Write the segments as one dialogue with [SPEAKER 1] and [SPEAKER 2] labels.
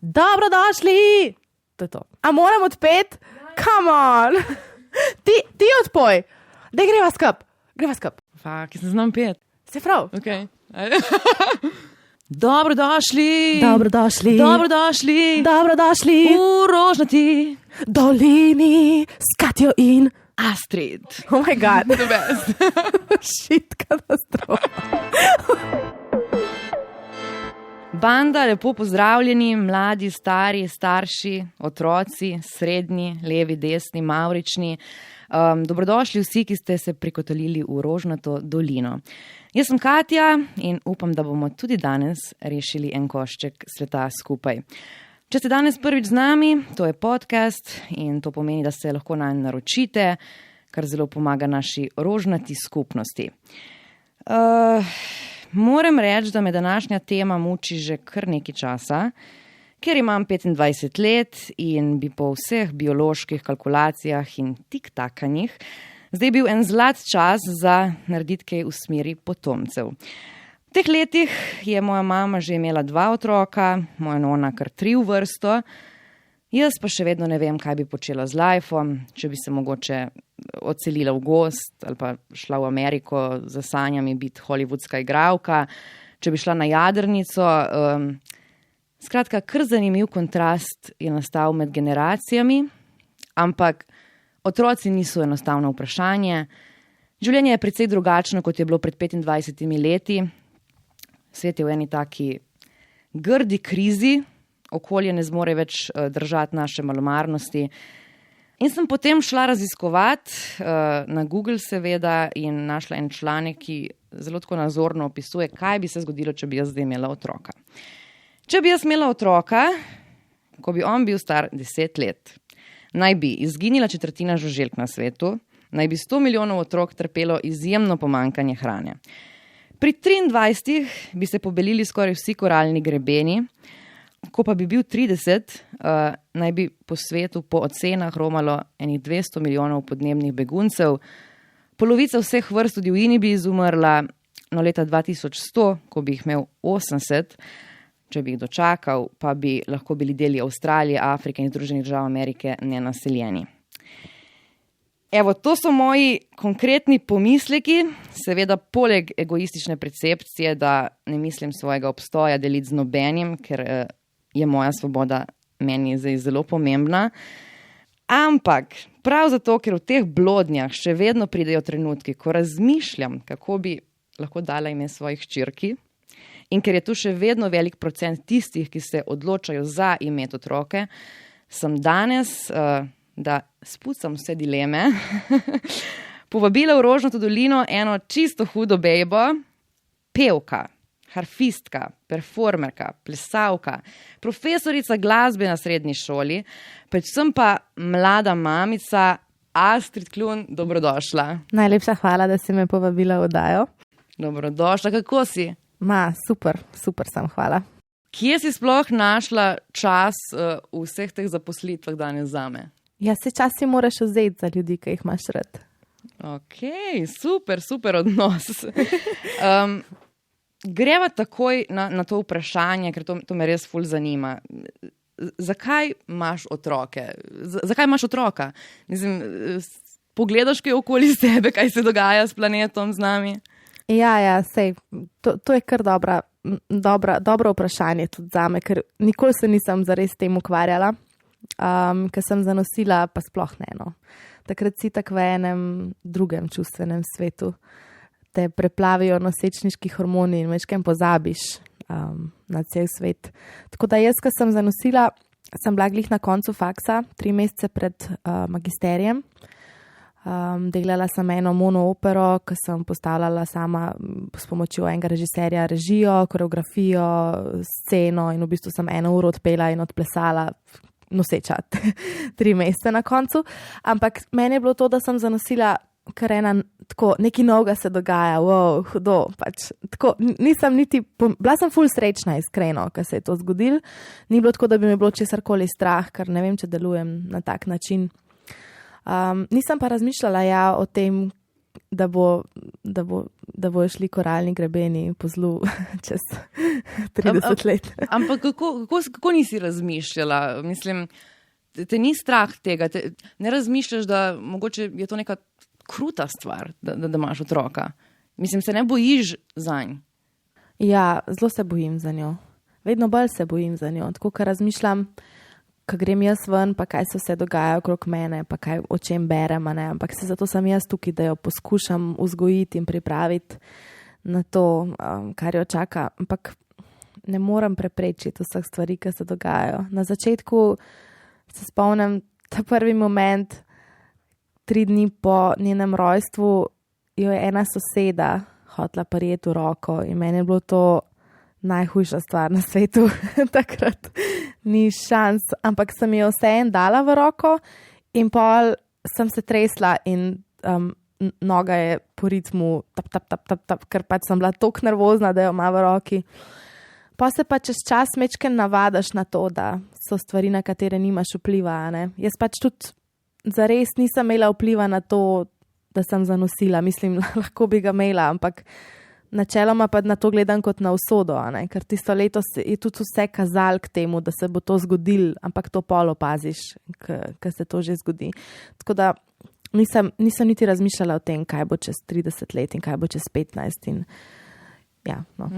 [SPEAKER 1] Dobrodošli! To je to. A moram odpet? Come on! Ti odpoj! Daj greva skup.
[SPEAKER 2] Fak, jaz ne znam pet.
[SPEAKER 1] Se prav?
[SPEAKER 2] Okay. Dobrodošli!
[SPEAKER 1] Dobrodošli!
[SPEAKER 2] V rožnati
[SPEAKER 1] dolini s Katjo in
[SPEAKER 2] Astrid.
[SPEAKER 1] Oh my god.
[SPEAKER 2] The best.
[SPEAKER 1] Shit, katastrofa.
[SPEAKER 2] Banda, lepo pozdravljeni, mladi, stari, starši, otroci, srednji, levi, desni, mavrični. Dobrodošli vsi, ki ste se prikotalili v rožnato dolino. Jaz sem Katja in upam, da bomo tudi danes rešili en košček sveta skupaj. Če ste danes prvič z nami, to je podcast in to pomeni, da se lahko nanj naročite, kar zelo pomaga naši rožnati skupnosti. Moram reči, da me današnja tema muči že kar nekaj časa, ker imam 25 let in bi po vseh bioloških kalkulacijah in tik-takanjih zdaj bil en zlat čas za narediti kaj v smeri potomcev. V teh letih je moja mama že imela 2 otroka, moja nona kar 3 v vrsto, jaz pa še vedno ne vem, kaj bi počela z lifeom, če bi se mogoče odselila v gost ali pa šla v Ameriko za sanjami biti hollywoodska igralka, če bi šla na jadrnico. Skratka, kar zanimiv kontrast je nastal med generacijami, ampak otroci niso enostavno vprašanje. Življenje je precej drugačno, kot je bilo pred 25 leti. Svet je v eni taki grdi krizi, okolje ne zmore več držati naše malomarnosti. In sem potem šla raziskovati na Google seveda in našla en članek, ki zelo tako nazorno opisuje, kaj bi se zgodilo, če bi jaz zdaj imela otroka. Če bi jaz imela otroka, ko bi on bil star 10 let, naj bi izginila 1/4 žuželk na svetu, naj bi 100 milijonov otrok trpelo izjemno pomanjkanje hrane. Pri 23 bi se pobelili skoraj vsi koralni grebeni, ko pa bi bil 30, naj bi po svetu po ocenah romalo enih 200 milijonov podnebnih beguncev, polovica vseh vrst v divjini bi izumrla, no leta 2100, ko bi jih imel 80, če bi jih dočakal, pa bi lahko bili deli Avstralije, Afrike in Združenih držav Amerike nenaseljeni. Evo, to so moji konkretni pomisleki, seveda poleg egoistične percepcije, da ne mislim svojega obstoja deliti z nobenim, ker je moja svoboda meni zdaj zelo pomembna. Ampak prav zato, ker v teh blodnjah še vedno pridejo trenutki, ko razmišljam, kako bi lahko dala ime svojih hčerki, in ker je tu še vedno velik procent tistih, ki se odločajo za imeti otroke, sem danes, da spucam vse dileme, povabila v Rožnato dolino eno čisto hudo bejbo, pevka, harfistka, performerka, plesavka, profesorica glasbe na srednji šoli, predvsem pa mlada mamica Astrid Klun, dobrodošla.
[SPEAKER 1] Najlepša hvala, da si me povabila v oddajo.
[SPEAKER 2] Dobrodošla, kako si?
[SPEAKER 1] Super sem, hvala.
[SPEAKER 2] Kje si sploh našla čas v vseh teh zaposlitvah danes zame?
[SPEAKER 1] Ja, se čas si moraš vzeti za ljudi, ki jih imaš rad.
[SPEAKER 2] Ok, super odnos. Greva takoj na to vprašanje, ker to me res ful zanima. Zakaj imaš otroke? Zakaj imaš otroka? Mislim, pogledaš kaj okoli sebe, kaj se dogaja s planetom, z nami?
[SPEAKER 1] Ja, sej, to je kar dobro vprašanje tudi zame, ker nikoli se nisem zares tem ukvarjala, ker sem zanosila, pa sploh ne. No. Takrat si tak v enem drugem čustvenem svetu. Te preplavijo nosečniški hormoni in večkrat pozabiš na cel svet. Tako da jaz, ko sem zanosila, sem bila glih na koncu faksa, 3 mesece pred magisterijem. Delala sem eno monoopero, ki sem postavljala sama s pomočjo enega režiserja režijo, koreografijo, sceno in v bistvu sem 1 uro odpela in odplesala nosečat 3 mesece na koncu. Ampak meni je bilo to, da sem zanosila kar tako, nekaj novega se dogaja, wow, hudo, pač, tako, nisem niti, bila sem ful srečna, iskreno, ko se je to zgodilo, ni bilo tako, da bi mi bilo česarkoli strah, ker ne vem, če delujem na tak način. Nisem pa razmišljala o tem, da bojo šli koralni grebeni po zlu čez 30 let.
[SPEAKER 2] Ampak kako nisi razmišljala? Mislim, te ni strah tega, ne razmišljaš, da mogoče je to neka kruta stvar, da imaš otroka. Mislim, se ne bojiš zanj.
[SPEAKER 1] Ja, zelo se bojim za njo. Vedno bolj se bojim za njo. Tako, ko razmišljam, ko grem jaz ven, pa kaj se dogaja okrog mene, pa kaj, o čem berem, ne? Ampak zato sem jaz tukaj, da jo poskušam vzgojiti in pripraviti na to, kar jo čaka. Ampak ne morem preprečiti vseh stvari, ki se dogajajo. Na začetku se spomnim, ta prvi moment, 3 dni po njenem rojstvu, jo je ena soseda hotela prijeti v roko in meni je bilo to najhujša stvar na svetu. Takrat ni šans, ampak sem jo vseeno dala v roko in pol sem se tresla in noga je po ritmu tap, ker pač sem bila toliko nervozna, da jo ima v roki. Pa se pa čez čas mečken navadaš na to, da so stvari, na katere nimaš vpliva. Ne? Jaz pač tudi zares nisem imela vpliva na to, da sem zanosila. Mislim, lahko bi ga imela, ampak načeloma pa na to gledam kot na usodo, ne? Ker tisto leto je tudi vse kazalo k temu, da se bo to zgodilo, ampak to pol opaziš, ker se to že zgodi. Tako da nisem niti razmišljala o tem, kaj bo čez 30 let in kaj bo čez 15 in ja, no.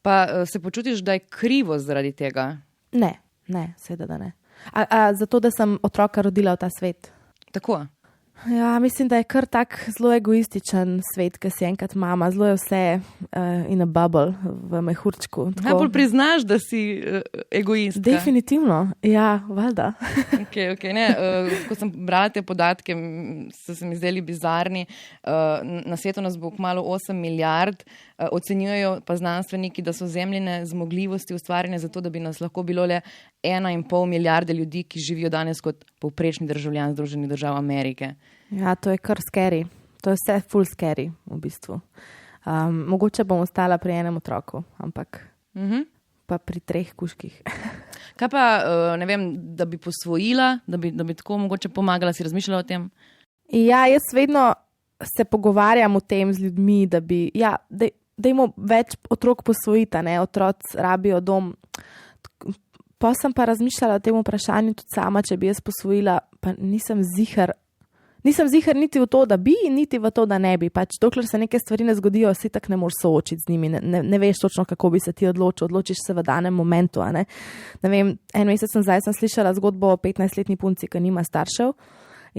[SPEAKER 2] Pa se počutiš, da je krivo zaradi tega?
[SPEAKER 1] Ne, seveda da ne. Zato, da sem otroka rodila v ta svet.
[SPEAKER 2] Tako?
[SPEAKER 1] Ja, mislim, da je kar tak zelo egoističen svet, ki si enkrat mama, zelo je vse in a bubble, v mehurčku.
[SPEAKER 2] Najbolj priznaš, da si egoistka?
[SPEAKER 1] Definitivno, ja, valjda.
[SPEAKER 2] Okay, ne, ko sem brala te podatke, so se mi zdeli bizarni. Na svetu nas bo kmalu 8 milijard, ocenjujejo pa znanstveniki, da so zemljine zmogljivosti ustvarjene zato, da bi nas lahko bilo le 1,5 milijarde ljudi, ki živijo danes kot povprečni državljan Združenih držav Amerike.
[SPEAKER 1] Ja, to je kar scary. To je vse full scary v bistvu. Mogoče bom ostala pri enem otroku, ampak pa pri 3 kužkih.
[SPEAKER 2] Kaj pa, ne vem, da bi posvojila, da bi tako mogoče pomagala, si razmišljala o tem?
[SPEAKER 1] Ja, jaz vedno se pogovarjam o tem z ljudmi, da bi, ja, dajmo več otrok posvojiti, ne, otroci rabijo dom. Pa sem pa razmišljala o tem vprašanju tudi sama, če bi jaz posvojila, pa nisem ziher niti v to, da bi, niti v to, da ne bi. Pač dokler se neke stvari ne zgodijo, si tak ne moreš soočiti z njimi, ne veš točno, kako bi se ti odločiš se v danem momentu. Ne vem, en mesec sem slišala zgodbo o 15-letni punci, ki nima staršev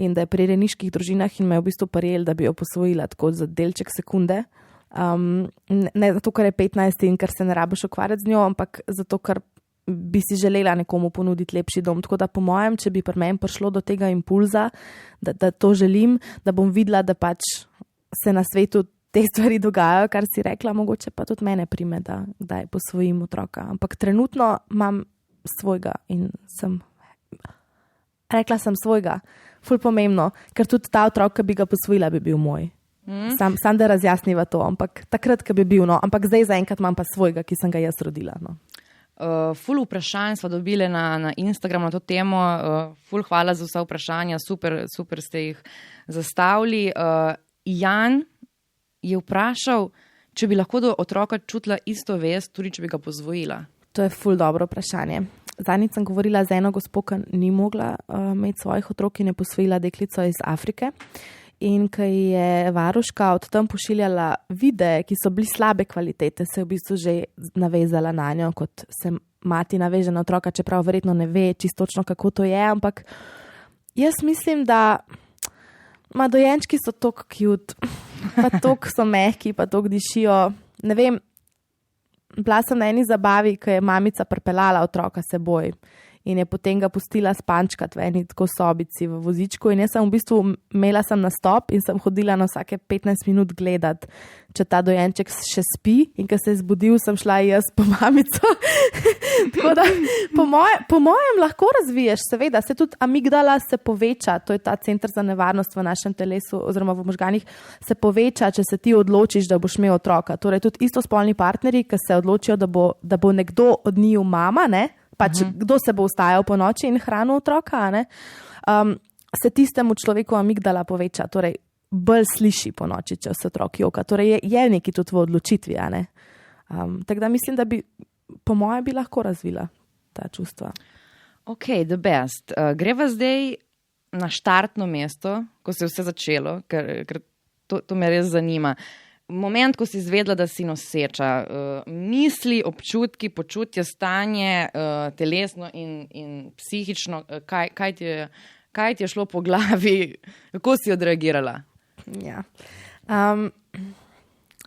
[SPEAKER 1] in da je pri rejniških družinah in me je v bistvu prijel, da bi jo posvojila tako za delček sekunde. Ne zato, ker je 15 in ker se ne rabiš ukvarjati z njo, ampak zato, ker bi si želela nekomu ponuditi lepši dom. Tako da po mojem, če bi pri meni prišlo do tega impulza, da to želim, da bom videla, da pač se na svetu te stvari dogajajo, kar si rekla, mogoče pa tudi mene prime, da kdaj posvojim otroka. Ampak trenutno imam svojega in rekla sem svojega, ful pomembno, ker tudi ta otrok, ki bi ga posvojila, bi bil moj. Sam da razjasniva to, ampak takrat, ki bi bil, no, ampak zdaj zaenkrat imam pa svojega, ki sem ga jaz rodila, no.
[SPEAKER 2] Ful vprašanj smo dobili na Instagramu na to temo, ful hvala za vsa vprašanja, super ste jih zastavili. Jan je vprašal, če bi lahko do otroka čutila isto vest, tudi če bi ga posvojila.
[SPEAKER 1] To je ful dobro vprašanje. Zadnjič sem govorila z eno gospo, ki ni mogla imeti svojih otrok in je posvojila deklico iz Afrike. In ko je varuška od tam pošiljala videe, ki so bili slabe kvalitete, se je v bistvu že navezala na njo, kot se mati naveže na otroka, čeprav verjetno ne ve čisto točno, kako to je, ampak jaz mislim, da dojenčki so toliko cute, pa toliko so mehki, pa toliko dišijo. Ne vem, bila sem na eni zabavi, ko je mamica pripeljala otroka seboj in je potem ga pustila spančkati v eni tako sobici v vozičku in jaz sem v bistvu imela nastop in sem hodila na vsake 15 minut gledati, če ta dojenček še spi, in ko se je zbudil, sem šla jaz po mamico. Tako da po mojem lahko razviješ, seveda, se tudi amigdala se poveča, to je ta center za nevarnost v našem telesu oziroma v možganih, se poveča, če se ti odločiš, da boš imel otroka. Torej tudi istospolni partnerji, ki se odločijo, da bo nekdo od njiju mama, ne, pač kdo se bo vstajal po noči in hranil otroka, ne, se tistemu človeku amigdala poveča. Torej, bolj sliši po noči, če se otrok joka. Torej je neki tudi v odločitvi, a ne. Tako da mislim, da bi, po moje, bi lahko razvila ta čustva.
[SPEAKER 2] Ok, the best. Greva zdaj na štartno mesto, ko se je vse začelo, ker to me res zanima. Moment, ko si izvedela, da si noseča, misli, občutki, počutje, stanje, telesno in psihično, kaj ti je šlo po glavi, kako si odreagirala?
[SPEAKER 1] Ja.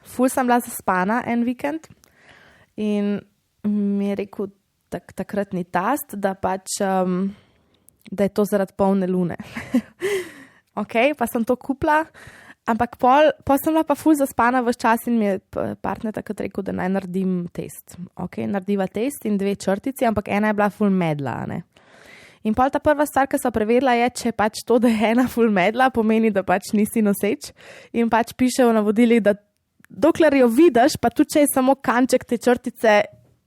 [SPEAKER 1] Ful sem bila zaspana en vikend in mi je rekel takratni tast, da pač, da je to zaradi polne lune. Ok, pa sem to kupila. Ampak pol sem bila pa ful zaspana ves čas in mi je partner takrat rekel, da naj naredim test. Ok, narediva test in 2 črtici, ampak ena je bila ful medla, ne. In pol ta prva stvar, ki so preverila, je, če pač to, da je ena ful medla, pomeni, da pač nisi noseč. In pač piše v navodilih, da dokler jo vidiš, pa tudi če je samo kanček te črtice,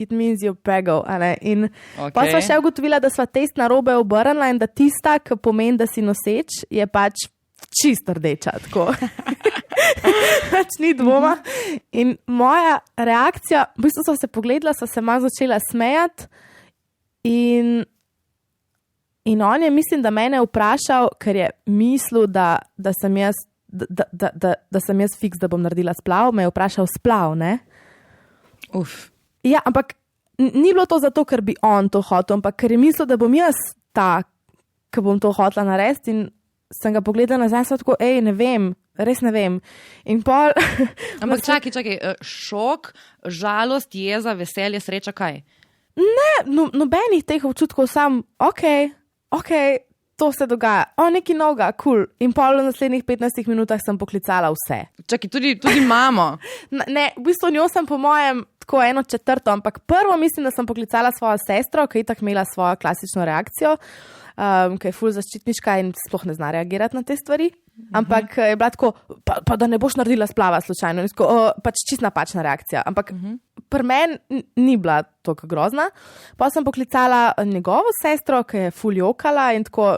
[SPEAKER 1] it means you're pregnant, a ne. In pa sva še ugotovila, da sva test narobe obrnila in da tista, ki pomeni, da si noseč, je pač čisto rdeča, tako. Pač ni dvoma. In moja reakcija, v bistvu so se pogledala, so se malo začela smejati in on je, mislim, da mene vprašal, ker je mislil, da sem jaz, da sem jaz fiks, da bom naredila splav, me je vprašal splav, ne? Ja, ampak ni bilo to zato, ker bi on to hotel, ampak ker je mislil, da bom jaz ta, ki bom to hotela narediti in sem ga pogledala nazaj in sem tako, ne vem, res ne vem. In pol...
[SPEAKER 2] Ampak čakaj, šok, žalost, jeza, veselje, sreča, kaj?
[SPEAKER 1] Ne, nobenih teh občutkov, sam, ok, to se dogaja, nekaj novega, cool. In pol v naslednjih 15 minutah sem poklicala vse.
[SPEAKER 2] Čakaj, tudi mamo?
[SPEAKER 1] Ne, v bistvu njo sem po mojem tako 1/4, ampak prvo mislim, da sem poklicala svojo sestro, ki je itak imela svojo klasično reakcijo, ki je ful zaščitniška in sploh ne zna reagirati na te stvari. Ampak je bila tako, pa da ne boš naredila splava slučajno. Pač čist napačna reakcija. Ampak pri meni ni bila toliko grozna. Pa sem poklicala njegovo sestro, ki je ful jokala in tako,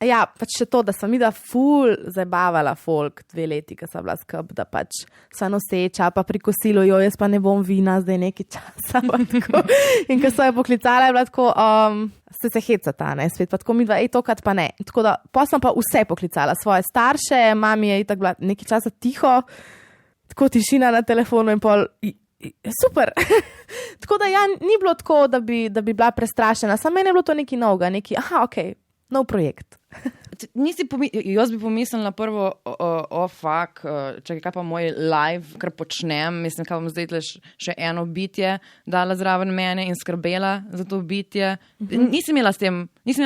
[SPEAKER 1] ja, pač še to, da sem videla ful zabavala folk 2 leti, ki sem bila skup, da pač sva noseča, pa pri kosilu, jaz pa ne bom vina zdaj nekaj časa. In ko so jo poklicala, je bila tako, se hecata, ne, spet pa tako mi dva, tokrat pa ne. Tako da, pa sem pa vse poklicala, svoje starše, mami je itak bila nekaj časa tiho, tako tišina na telefonu in pol, super. Tako da ja, ni bilo tako, da bi bila prestrašena, samo meni je bilo to nekaj novega, ok, nov projekt.
[SPEAKER 2] Jaz bi pomislila prvo, fuck, čakaj, kaj pa moj live, kar počnem, mislim, kaj bom zdaj še eno bitje dala zraven mene in skrbela za to bitje. Nisem imela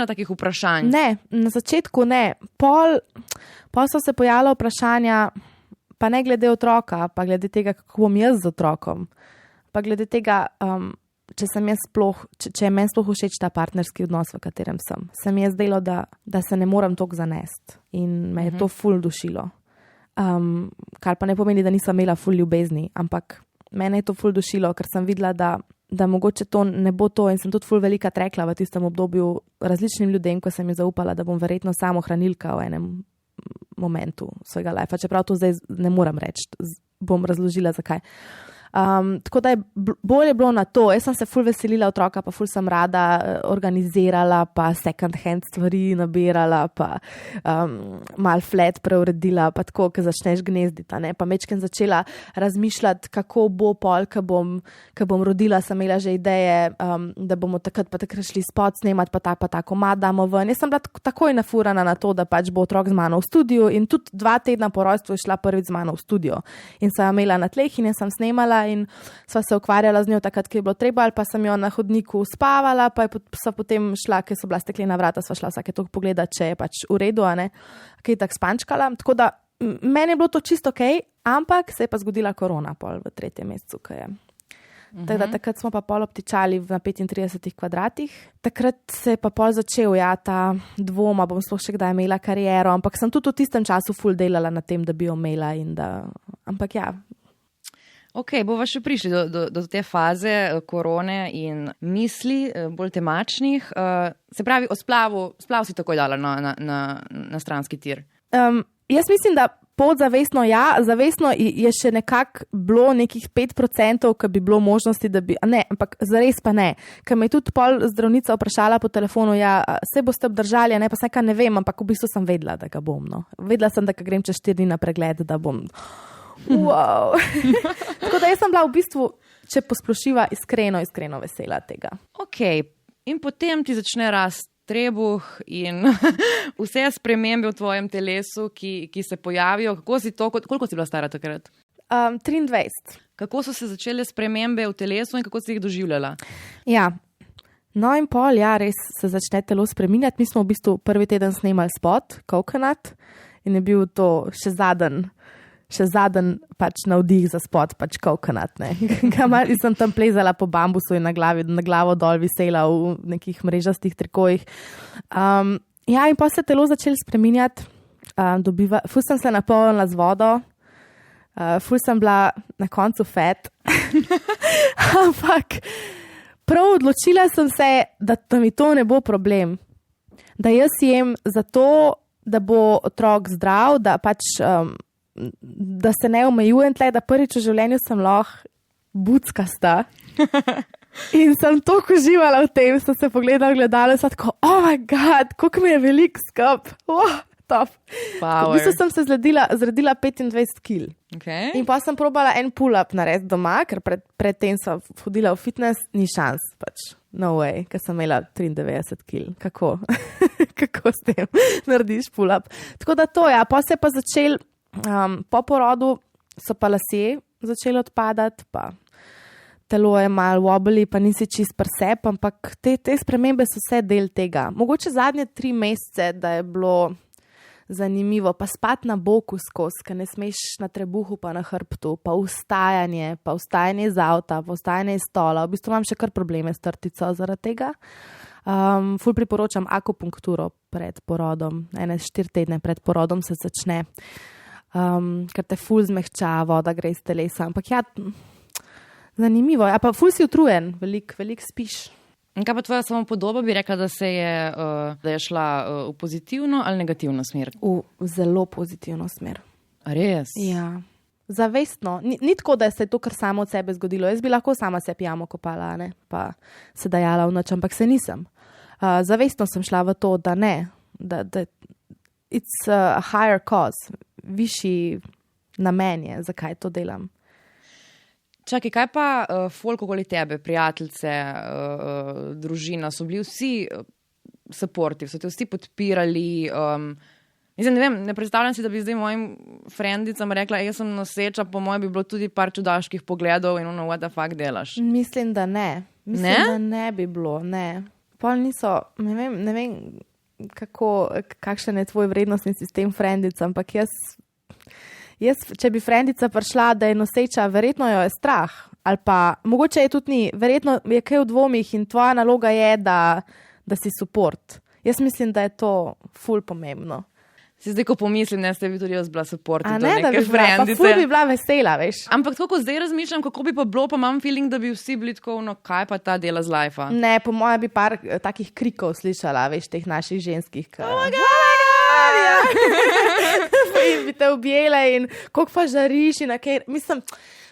[SPEAKER 2] takih vprašanj.
[SPEAKER 1] Ne, na začetku ne. Pol so se pojavila vprašanja, pa ne glede otroka, pa glede tega, kako bom jaz z otrokom, pa glede tega, če je meni sploh všeč ta partnerski odnos, v katerem sem. Se mi je zdelo, da se ne morem toliko zanesti in me je to ful dušilo. Kar pa ne pomeni, da nisem imela ful ljubezni, ampak mene je to ful dušilo, ker sem videla, da mogoče to ne bo to in sem tudi ful velikrat rekla v tistem obdobju različnim ljudem, ko sem jim zaupala, da bom verjetno samo hranilka v enem momentu svojega lifea, čeprav to zdaj ne moram reči, bom razložila zakaj. Tako da je bolje bilo na to, jaz sem se ful veselila otroka, pa ful sem rada organizirala, pa second hand stvari nabirala, pa mal flat preuredila, pa tako, ko začneš gnezditi, ne, pa mečken začela razmišljati, kako bo pol, ko bom rodila, sem imela že ideje, da bomo takrat šli spot snemati, pa ta komad damo ven. Jaz sem bila takoj nafurana na to, da pač bo otrok z mano v studiu in tudi 2 tedna po rojstvu je šla prvič z mano v studio in sem imela na tleh in jaz sem snemala in sva se ukvarjala z njo takrat, ki je bilo treba, ali pa sem jo na hodniku spavala, pa sva potem šla, ker so bila steklena vrata, sva šla vsake toliko pogledati, če je pač v redu, a ne, kaj je tako spančkala. Tako da meni je bilo to čisto ok, ampak se je pa zgodila korona pol v 3. mesecu, ko je. Takrat smo pa pol obtičali na 35 kvadratih. Takrat se je pa pol začel, ta dvoma, bom sploh še kdaj imela kariero, ampak sem tudi v tistem času ful delala na tem, da bi jo imela in da, ampak ja.
[SPEAKER 2] Ok, bova še prišli do te faze korone in misli, bolj temačnih. Se pravi, o splav si takoj dala na stranski tir.
[SPEAKER 1] Jaz mislim, da podzavestno, ja, zavestno je še nekako bilo nekih 5%, ki bi bilo možnosti, da bi, ne, ampak zares pa ne. Ker me je tudi pol zdravnica vprašala po telefonu, ja, se boste obdržali, ne, pa sem nekaj ne vem, ampak v bistvu sem vedela, da ga bom, no. Vedela sem, da grem čez 4 dni na pregled, da bom, wow. Tako da jaz sem bila v bistvu, če posplošiva, iskreno vesela tega.
[SPEAKER 2] Ok, in potem ti začne rasti trebuh in vse spremembe v tvojem telesu, ki se pojavijo. Koliko si bila stara takrat?
[SPEAKER 1] 23.
[SPEAKER 2] Kako so se začele spremembe v telesu in kako si jih doživljala?
[SPEAKER 1] Ja, no in pol, ja, res se začne telo spreminjati. Mi smo v bistvu prvi teden snemali spot, Coconut, in je bil to še zadnji pač navdih za spot, pač Coconut, ne. Sem tam plezala po bambusu in na glavo dol visela v nekih mrežastih trikojih. Ja, in pa se telo začelo spreminjati, ful sem se napolnila z vodo, ful sem bila na koncu fat, ampak prav odločila sem se, da mi to ne bo problem, da jaz jem zato, da bo otrok zdrav, da pač da se ne omejujem tle, da prvič v življenju sem lahko buckasta. In sem toliko uživala v tem, sem se pogledala v gledalo in sem tako, oh my god, koliko mi je velik skup. Top. V bistvu sem se zredila 25 kil.
[SPEAKER 2] Okay.
[SPEAKER 1] In pa sem probala en pull-up narediti doma, ker predtem sem hodila v fitness, ni šans, pač. No way, ker sem imela 93 kil. Kako? Kako s tem narediš pull-up? Tako da to, ja, pa se pa začel po porodu so pa lasje začeli odpadati, pa telo je malo wobbly, pa nisi čist presep, ampak te spremembe so vse del tega. Mogoče zadnje 3 mesece, da je bilo zanimivo, pa spati na boku skozi, ker ne smeš na trebuhu, pa na hrbtu, pa vstajanje iz avta, pa vstajanje iz stola. V bistvu imam še kar probleme s trtico zaradi tega. Ful priporočam akupunkturo pred porodom, 4 tedne pred porodom se začne. Ker te ful zmehča, voda gre iz telesa, ampak ja, zanimivo, ja, pa ful si utrujen, veliko spiš.
[SPEAKER 2] In kaj pa tvoja samopodoba, bi rekla, da je šla v pozitivno ali negativno smer?
[SPEAKER 1] V zelo pozitivno smer.
[SPEAKER 2] Res?
[SPEAKER 1] Ja, zavestno, ni tako, da se je to kar samo od sebe zgodilo, jaz bi lahko sama se pijamo kopala, ne, pa se dajala v noč, ampak se nisem. Zavestno sem šla v to, da ne, da it's a higher cause, višji namen je, zakaj to delam.
[SPEAKER 2] Čakaj, kaj pa folk okoli tebe, prijateljice, družina, so bili vsi supportive, so te vsi podpirali? Ne vem, ne predstavljam si, da bi zdaj mojim frendicam rekla, jaz sem noseča, po mojem bi bilo tudi par čudaških pogledov in what the fuck delaš.
[SPEAKER 1] Mislim, da ne. Da ne bi bilo, ne. Pol niso, ne vem, kakšen je tvoj vrednostni sistem frendic, ampak jaz, če bi frendica prišla, da je noseča, verjetno jo je strah, ali pa mogoče je tudi ni, verjetno je kaj v dvomih in tvoja naloga je, da si support. Jaz mislim, da je to ful pomembno.
[SPEAKER 2] Si zdaj, ko pomislim, ne, ste bi tudi jaz bila support do
[SPEAKER 1] neke frendice. Pa ful bi bila vesela, veš.
[SPEAKER 2] Ampak tako, ko zdaj razmišljam, kako bi pa bilo, pa imam feeling, da bi vsi bili tako, no kaj pa ta dela z life-a?
[SPEAKER 1] Ne, po mojem bi par takih krikov slišala, veš, teh naših ženskih.
[SPEAKER 2] Oh my god!
[SPEAKER 1] In bi te objele in koliko pa žariš in kaj. Mislim,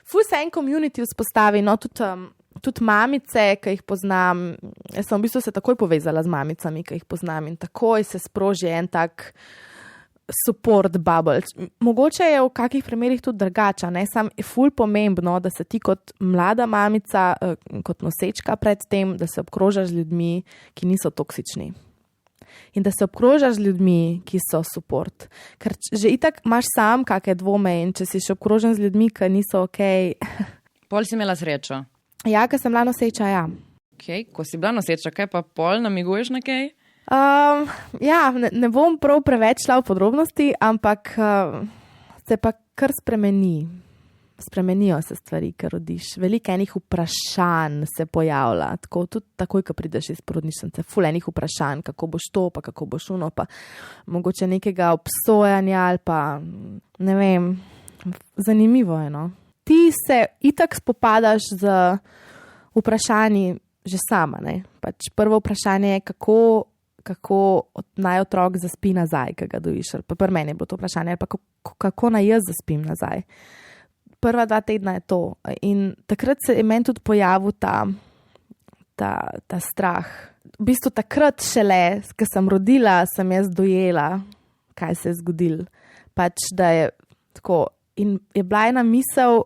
[SPEAKER 1] ful se en community vzpostavi, no, tudi mamice, ki jih poznam. Jaz sem v bistvu se takoj povezala z mamicami, ki jih poznam in takoj se sproži en tak support bubble. Mogoče je v kakih primerih tudi drugača, ne, sam je ful pomembno, da se ti kot mlada mamica, kot nosečka pred tem, da se obkrožaš z ljudmi, ki niso toksični. In da se obkrožaš z ljudmi, ki so support. Ker že itak imaš sam kakšne dvome in če si še obkrožen z ljudmi, ki niso okej.
[SPEAKER 2] Pol si imela srečo?
[SPEAKER 1] Ja, ker sem bila noseča, ja.
[SPEAKER 2] Okay. Ko si bila noseča, kaj pa pol, namiguješ na kaj?
[SPEAKER 1] Ja, ne bom prav preveč šla v podrobnosti, ampak se pa kar spremeni. Spremenijo se stvari, ker rodiš. Veliko enih vprašanj se pojavlja, tako tudi takoj, ko prideš iz porodnišnice. Ful enih vprašanj, kako boš to, pa kako boš uno, pa mogoče nekega obsojanja ali pa, ne vem, zanimivo je, no. Ti se itak spopadaš z vprašanji že sama, ne. Pač prvo vprašanje je, kako kako naj otrok zaspi nazaj, ki ga dojiš. Pa pri meni je bilo to vprašanje, ali pa kako naj jaz zaspim nazaj. Prva 2 tedna je to. In takrat se je meni tudi pojavil ta strah. V bistvu takrat šele, ko sem rodila, sem jaz dojela, kaj se je zgodilo. Pač, da je tako. In je bila ena misel,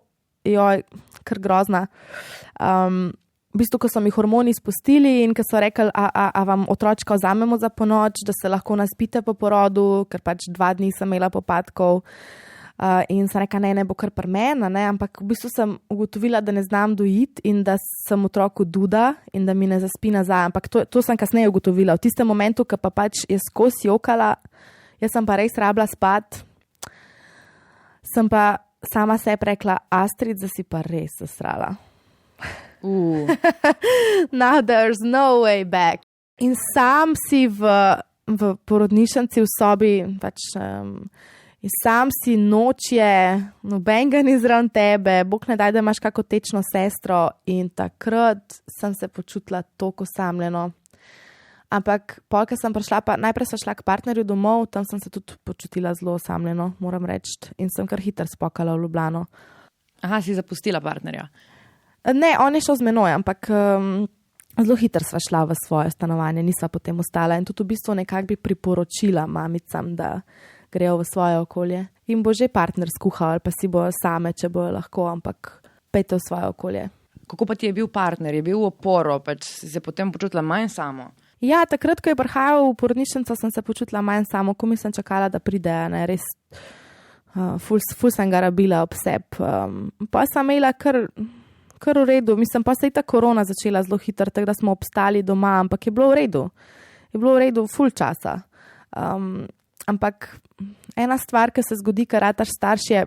[SPEAKER 1] kar grozna. V bistvu, ko so mi hormoni spustili in ko so rekli, a vam otročka vzamemo za ponoč, da se lahko naspite po porodu, ker pač 2 dni sem imela popadkov. In sem rekla, ne bo kar pri meni, ampak v bistvu sem ugotovila, da ne znam dojiti in da sem otroku duda in da mi ne zaspi nazaj. Ampak to sem kasneje ugotovila. V tistem momentu, ko pa pač je skozi jokala, jaz sem pa res rabila spat, sem pa sama sebi rekla, Astrid, da si pa res zasrala. Now there's no way back. In sam si v porodnišnici v sobi, pač, in sam si nočje, noben ga ni zraven tebe, Bog ne daj, da imaš kako tečno sestro, in takrat sem se počutila toliko osamljeno. Ampak polka sem prišla, pa najprej sem šla k partnerju domov, tam sem se tudi počutila zelo osamljeno, moram reči, in sem kar hitro spokala v Ljubljano.
[SPEAKER 2] Aha, si zapustila partnerja?
[SPEAKER 1] Ne, on je šel z menoj, ampak zelo hitro sva šla v svoje stanovanje, nisva potem ostala in tudi v bistvu nekako bi priporočila mamicam, da grejo v svoje okolje. In bo že partner skuhal, ali pa si bojo same, če bojo lahko, ampak pejte v svoje okolje.
[SPEAKER 2] Kako pa ti je bil partner? Je bil v oporo, pač si se potem počutila manj samo?
[SPEAKER 1] Ja, takrat, ko je prihajal v porodnišnico, sem se počutila manj samo, ko mi sem čakala, da pride, ne, res ful sem ga rabila ob sebi. Pa sem imela kar v redu, mislim, pa se je ta korona začela zelo hitro, tako da smo obstali doma, ampak je bilo v redu. Je bilo v redu ful časa. Ampak ena stvar, ki se zgodi, kar rataš starš, je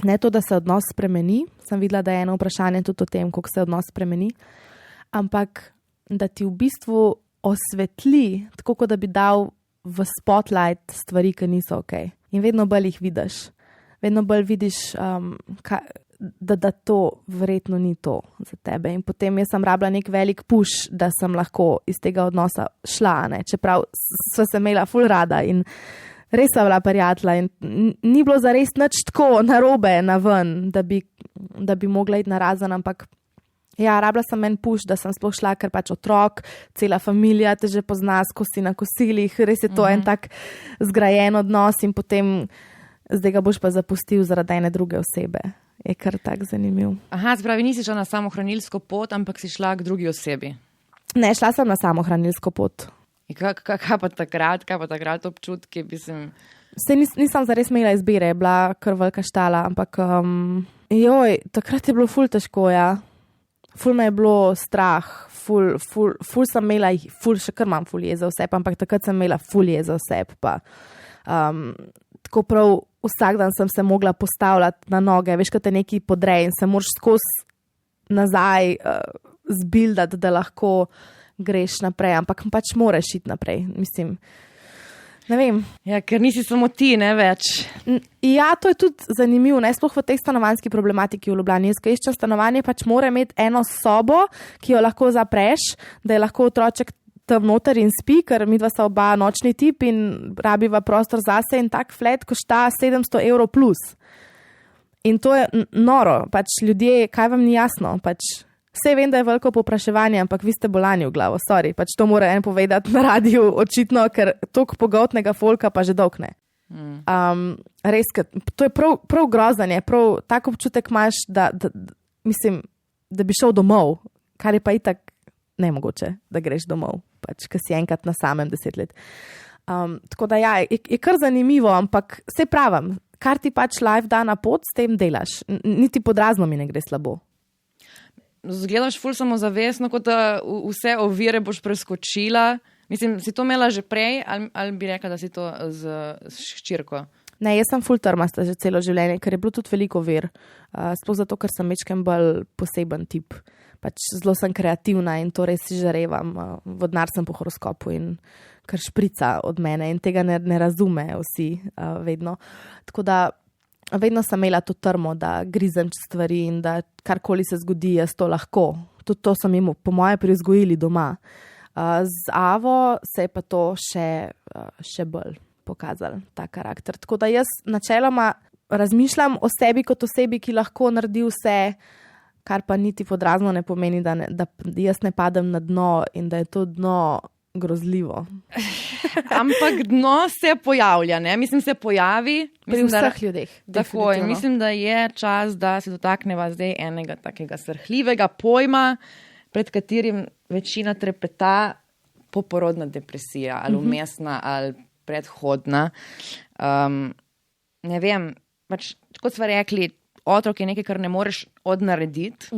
[SPEAKER 1] ne to, da se odnos spremeni, sem videla, da je eno vprašanje tudi o tem, kako se odnos spremeni, ampak da ti v bistvu osvetli, tako kot da bi dal v spotlight stvari, ki niso ok. In vedno bolj jih vidiš. Vedno bolj vidiš, da to verjetno ni to za tebe. In potem jaz sem rabila nek velik push, da sem lahko iz tega odnosa šla, ne? Čeprav sva se imela ful rada in res sva bila prijatelja in ni bilo zares nič tako narobe na ven, da bi mogla iti na razen, ampak ja, rabila sem en push, da sem sploh šla, ker pač otrok, cela familija te že pozna, skozi na kosilih, res je to en tak zgrajen odnos in potem zdaj ga boš pa zapustil zaradi ene druge osebe. Je kar tak zanimiv.
[SPEAKER 2] Aha, spravi, nisi šla na samohranilsko pot, ampak si šla k drugi osebi.
[SPEAKER 1] Ne, šla sem na samohranilsko pot.
[SPEAKER 2] Kaj pa takrat občutki,
[SPEAKER 1] Nisem zares imela izbire, je bila kar velika štala, ampak takrat je bilo ful težko, ja. Ful me je bilo strah, ful sem imela, še kar imam ful jeza vseb, ampak takrat sem imela ful jeza vseb, pa tako prav vsak dan sem se mogla postavljati na noge, veš, kad te neki podrej in se moraš skozi nazaj zbildati, da lahko greš naprej, ampak pač moraš iti naprej, mislim. Ne vem.
[SPEAKER 2] Ja, ker nisi samo ti, ne več.
[SPEAKER 1] Ja, to je tudi zanimivo, ne, sploh v tej stanovanjski problematiki v Ljubljani. Jaz, ko iščem stanovanje, pač mora imeti eno sobo, ki jo lahko zapreš, da je lahko otroček tam noter in spi, ker midva sta oba nočni tip in rabiva prostor zase in tak flat košta 700 € plus. In to je noro, pač ljudje, kaj vam ni jasno, pač vse vem, da je veliko povpraševanje, ampak vi ste bolani v glavo, sorry, pač to mora en povedati na radiju, očitno, ker toliko pogotnega folka pa že dolg ne. Res, to je prav grozanje, prav tak občutek imaš, da mislim, da bi šel domov, kar je pa itak nemogoče, da greš domov, pač, ker si enkrat na samem 10 let. Tako da ja, je kar zanimivo, ampak se pravim, kar ti pač life da na pot, s tem delaš, niti pod razno mi ne gre slabo.
[SPEAKER 2] Zgledaš ful samozavestno, kot da vse ovire boš preskočila. Mislim, si to imela že prej ali bi rekla, da si to z hčerko?
[SPEAKER 1] Ne, jaz sem ful trmasta že celo življenje, ker je bilo tudi veliko ovir. Sploh zato, ker sem mečken bolj poseben tip. Pač zelo sem kreativna in to res si žarevam. Vodnar sem po horoskopu in kar šprica od mene in tega ne razume vsi vedno. Tako da vedno sem imela to trmo, da grizem stvari in da karkoli se zgodi, jaz to lahko. Tudi to sem jim po moje privzgojili doma. Z Avo se je pa to še bolj pokazal, ta karakter. Tako da jaz načeloma razmišljam o sebi kot osebi, ki lahko naredi vse, kar pa niti podrazno ne pomeni, da jaz ne padem na dno in da je to dno grozljivo.
[SPEAKER 2] Ampak dno se pojavlja, ne? Mislim, se pojavi.
[SPEAKER 1] Pri vseh ljudeh.
[SPEAKER 2] Tako, in mislim, da je čas, da se dotakneva zdaj enega takega srhljivega pojma, pred katerim večina trepeta, poporodna depresija, ali vmesna, ali predhodna. Ne vem, pač, kot smo rekli, otrok je nekaj, kar ne moreš odnarediti.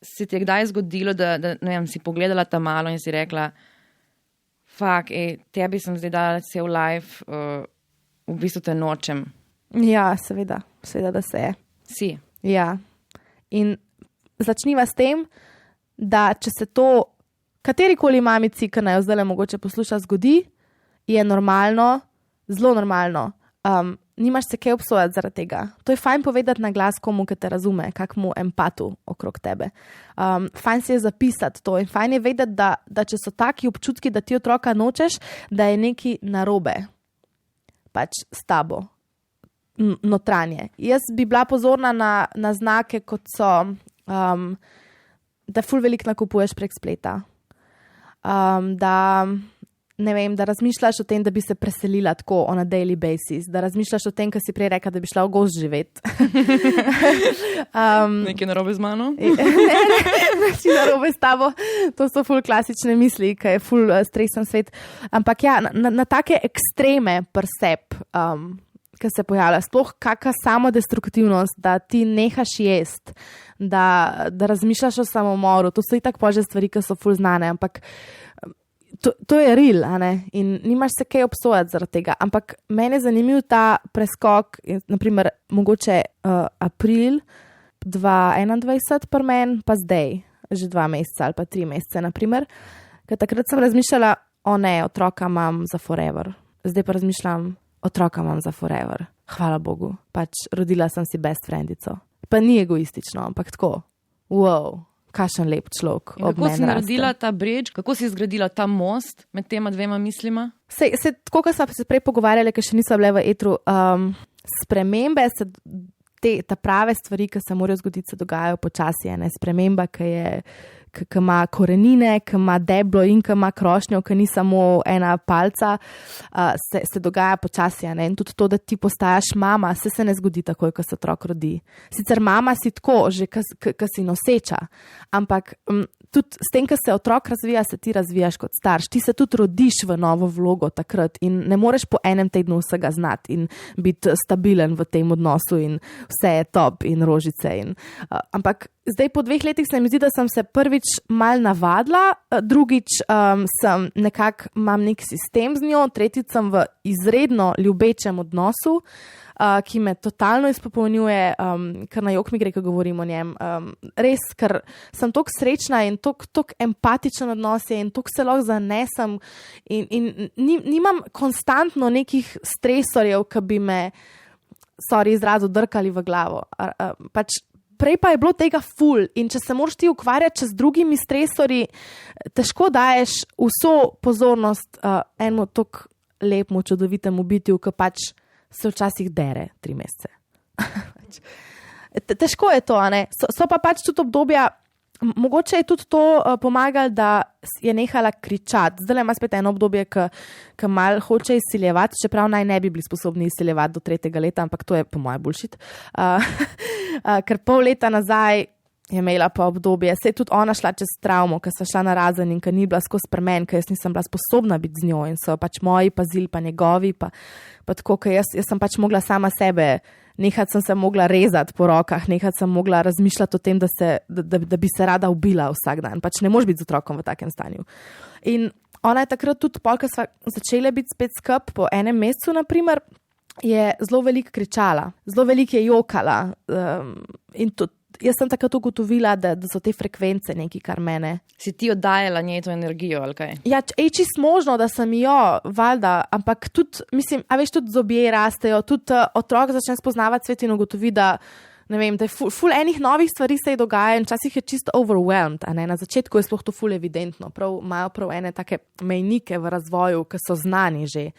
[SPEAKER 2] Se ti je kdaj zgodilo, da ne vem, si pogledala ta malo in si rekla, tebi sem zdaj dala cel life, v bistvu te nočem.
[SPEAKER 1] Ja, seveda, da se je.
[SPEAKER 2] Si.
[SPEAKER 1] Ja. In začniva s tem, da če se to katerikoli mamici, ki naj jo zdaj mogoče posluša, zgodi, je normalno, zelo normalno. Nimaš se kaj obsojati zaradi tega. To je fajn povedati na glas komu, ki te razume, kakmu empatu okrog tebe. Fajn si je zapisati to in fajn je vedeti, da če so taki občutki, da ti otroka nočeš, da je nekaj narobe pač s tabo, notranje. Jaz bi bila pozorna na znake, kot so, da ful veliko nakupuješ prek spleta. Da razmišljaš o tem, da bi se preselila tako on a daily basis, da razmišljaš o tem, kar si prej rekla, da bi šla v gozd živeti.
[SPEAKER 2] Nekaj narobe z mano?
[SPEAKER 1] Ne, narobe s tabo. To so ful klasične misli, ki je ful stresen svet. Ampak ja, na take ekstreme persep, ki se pojavlja, sploh kakšna samodestruktivnost, da ti nehaš jest, da razmišljaš o samomoru, to so itak pože stvari, ki so ful znane, ampak to je real, a ne? In nimaš se kaj obsojati zaradi tega. Ampak mene je zanimiv ta preskok, naprimer, mogoče april 2021 pri meni, pa zdaj, že 2 meseca ali pa 3 mesece, naprimer. Ker takrat sem razmišljala, otroka imam za forever. Zdaj pa razmišljam, otroka imam za forever. Hvala Bogu. Pač rodila sem si best friendico. Pa ni egoistično, ampak tako. Wow. Kakšen lep človek.
[SPEAKER 2] Kako si naredila ta bridge, kako si zgradila ta most med tema dvema mislima?
[SPEAKER 1] Tako, kot smo se prej pogovarjali, ker še niso bile v etru, spremembe, ta prave stvari, ki se morajo zgoditi, se dogajajo počasi. Sprememba, ki ima korenine, ki ima deblo in ki ima krošnjo, ki ni samo ena palca, se dogaja počasi. In tudi to, da ti postajaš mama, se ne zgodi takoj, ko se otrok rodi. Sicer mama si tako, že ki si noseča, ampak tudi s tem, ko se otrok razvija, se ti razvijaš kot starš. Ti se tudi rodiš v novo vlogo takrat in ne moreš po enem tednu vsega znati in biti stabilen v tem odnosu in vse je top in rožice. Ampak zdaj po 2 letih se mi zdi, da sem se prvič mal navadila, drugič sem imam nek sistem z njo, tretjič sem v izredno ljubečem odnosu, ki me totalno izpopolnjuje, ker na jok mi gre, ko govorim o njem. Res, ker sem toliko srečna in toliko empatičen odnos je in toliko se lahko zanesem in nimam konstantno nekih stresorjev, ki bi me, izrazu, drkali v glavo. Pač prej pa je bilo tega ful in če se moraš ti ukvarjati z drugimi stresorji, težko daješ vso pozornost enemu tako lepemu, čudovitemu bitju, ki pač se včasih dere 3 mesece. Težko je to, a ne? So pa pač tudi obdobja, mogoče je tudi to pomagalo, da je nehala kričati. Zdaj ima spet eno obdobje, ki malo hoče izsiljevati, čeprav naj ne bi bili sposobni izsiljevati do 3. leta, ampak to je po moje bullshit. Ker pol leta nazaj je imela pa obdobje, se je tudi ona šla čez travmo, ker so šla na razen in ker ni bila skozi pri meni, ker jaz nisem bila sposobna biti z njo in so pač moji pazili, pa njegovi, pa tako, ker jaz sem pač mogla sama sebe, nehati sem se mogla rezati po rokah, nehati sem mogla razmišljati o tem, da bi se rada ubila vsak dan. Pač ne moreš biti z otrokom v takem stanju. In ona je takrat tudi, ko sva začele biti spet skup po 1 mesecu, naprimer, je zelo veliko kričala, zelo veliko je jokala in tudi jaz sem takrat ugotovila, da so te frekvence nekaj, kar mene.
[SPEAKER 2] Si ti oddajala njej to energijo, ali kaj?
[SPEAKER 1] Ja, čisto možno, da sem jo, valjda, ampak tudi, mislim, tudi zobje rastejo, tudi otrok začne spoznavati svet in ugotovi, da ne vem, da je ful enih novih stvari se dogaja in včasih je čisto overwhelmed, a ne, na začetku je sploh to ful evidentno, imajo prav ene take mejnike v razvoju, ki so znani že,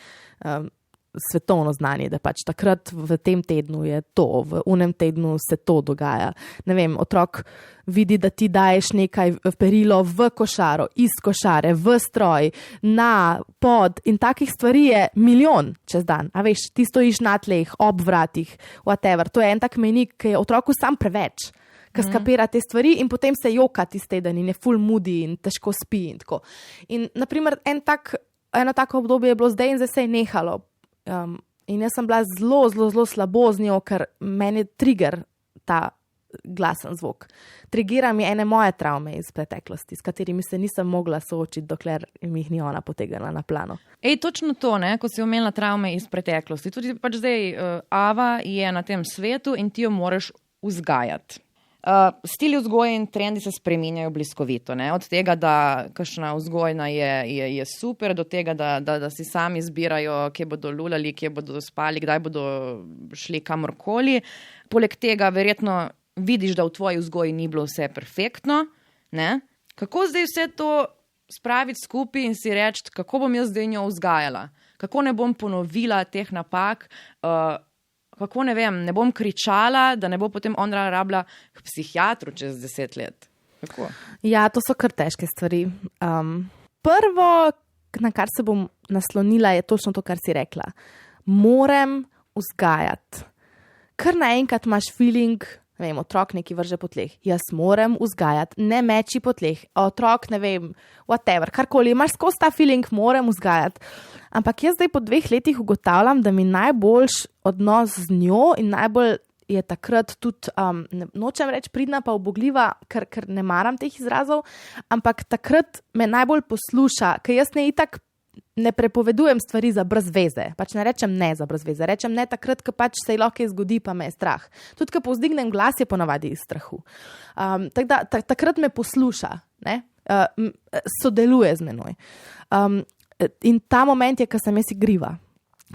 [SPEAKER 1] svetovno znani, da pač takrat v tem tednu je to, v unem tednu se to dogaja. Ne vem, otrok vidi, da ti daješ nekaj perilo v košaro, iz košare, v stroj, na pod in takih stvari je milijon čez dan. A veš, ti stojiš na tleh, ob vratih, whatever. To je en tak mejnik, ki je otroku sam preveč, ki skapira te stvari in potem se joka tisti teden in je full moody in težko spi in tako. In naprimer eno tako obdobje je bilo zdaj in zdaj se je nehalo. In jaz sem bila zelo slabo z njo, ker meni je trigger ta glasen zvok. Trigira mi ene moje travme iz preteklosti, s katerimi se nisem mogla soočiti, dokler mi jih ni ona potegnila na plano.
[SPEAKER 2] Točno to, ne, ko si omenila travme iz preteklosti. Tudi pač zdaj Ava je na tem svetu in ti jo moraš vzgajati. Stili vzgoje in trendi se spreminjajo bliskovito. Ne? Od tega, da kakšna vzgojna je super, do tega, da si sami izbirajo, kje bodo lulali, kje bodo spali, kdaj bodo šli kamorkoli. Poleg tega verjetno vidiš, da v tvoji vzgoji ni bilo vse perfektno. Ne? Kako zdaj vse to spraviti skupaj in si reči, kako bom jaz zdaj njo vzgajala? Kako ne bom ponovila teh napak? Kako ne bom kričala, da ne bo potem ona rabila k psihiatru čez 10 let. Kako?
[SPEAKER 1] Ja, to so kar težke stvari. Prvo, na kar se bom naslonila, je točno to, kar si rekla. Moram vzgajati. Kar naenkrat imaš feeling, ne vem, otrok neki vrže po tleh. Jaz moram vzgajati, ne meči po tleh. Otrok, ne vem, whatever, karkoli. Imaš skozi ta feeling, moram vzgajati. Ampak jaz zdaj po 2 letih ugotavljam, da mi najboljš odnos z njo in najbolj je takrat tudi, nočem reči pridna pa ubogljiva, ker ne maram teh izrazov, ampak takrat me najbolj posluša, ker jaz ne prepovedujem stvari za brez veze. Pač ne rečem ne za brez veze. Rečem ne takrat, ko pač se lahko zgodi, pa me je strah. Tudi, ko povzdignem glas, je ponavadi iz strahu. Tako da takrat me posluša, ne? Sodeluje z menoj. In ta moment je, ko sem jaz igriva,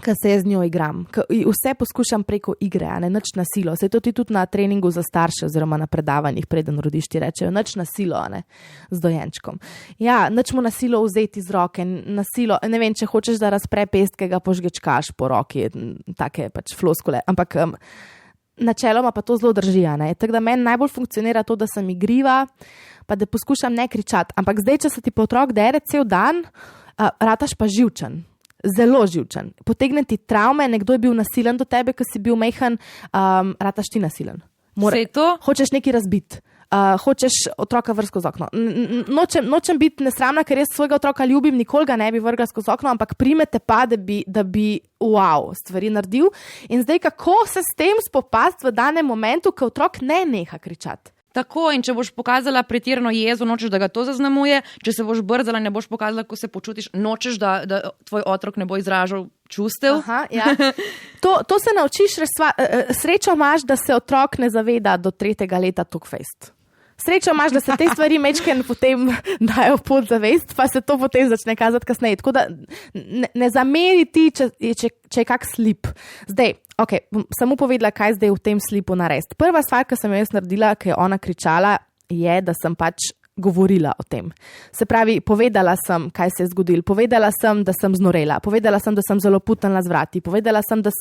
[SPEAKER 1] ko se jaz z njo igram. Vse poskušam preko igre, a ne nič na silo. Saj to ti tudi na treningu za starše oziroma na predavanjih, preden rodiš, ti rečejo, nič na silo, a ne, z dojenčkom. Ja, nič mu na silo vzeti iz roke, na silo, ne vem, če hočeš, da razpre pestke, ga požgečkaš po roki, take pač floskule, ampak načeloma pa to zelo drži, a ne. Tako da meni najbolj funkcionira to, da sem igriva, pa da poskušam ne kričati. Ampak zdaj, če se ti pa otrok dere cel dan, rataš pa živčen. Zelo živčen. Potegne ti travme, nekdo je bil nasilen do tebe, ko si bil mejhan, rataš ti nasilen. Hočeš nekaj razbiti. Hočeš otroka vrsti skozi okno. Nočem biti nesramna, ker jaz svojega otroka ljubim, nikoli ga ne bi vrgla skozi okno, ampak primete pa, da bi stvari naredil. In zdaj, kako se s tem spopasti v danem momentu, ko otrok ne neha kričati?
[SPEAKER 2] Tako, in če boš pokazala pretirano jezo, nočeš, da ga to zaznamuje, če se boš brzala, ne boš pokazala, kako se počutiš, nočeš, da tvoj otrok ne bo izražal čustev.
[SPEAKER 1] Aha, ja. To se naučiš, srečo imaš, da se otrok ne zaveda do 3. leta tukfejst. Srečo imaš, da se te stvari mečken potem dajo pod zavest, pa se to potem začne kazati kasneje. Tako da ne zameri ti, če je kak slip. Zdaj, bom samo povedala, kaj zdaj v tem slipu narediti. Prva stvar, ki sem jo jaz naredila, ki je ona kričala, je, da sem pač govorila o tem. Se pravi, povedala sem, kaj se je zgodilo, povedala sem, da sem znorela, povedala sem, da sem zelo putnila z vrati, povedala sem, da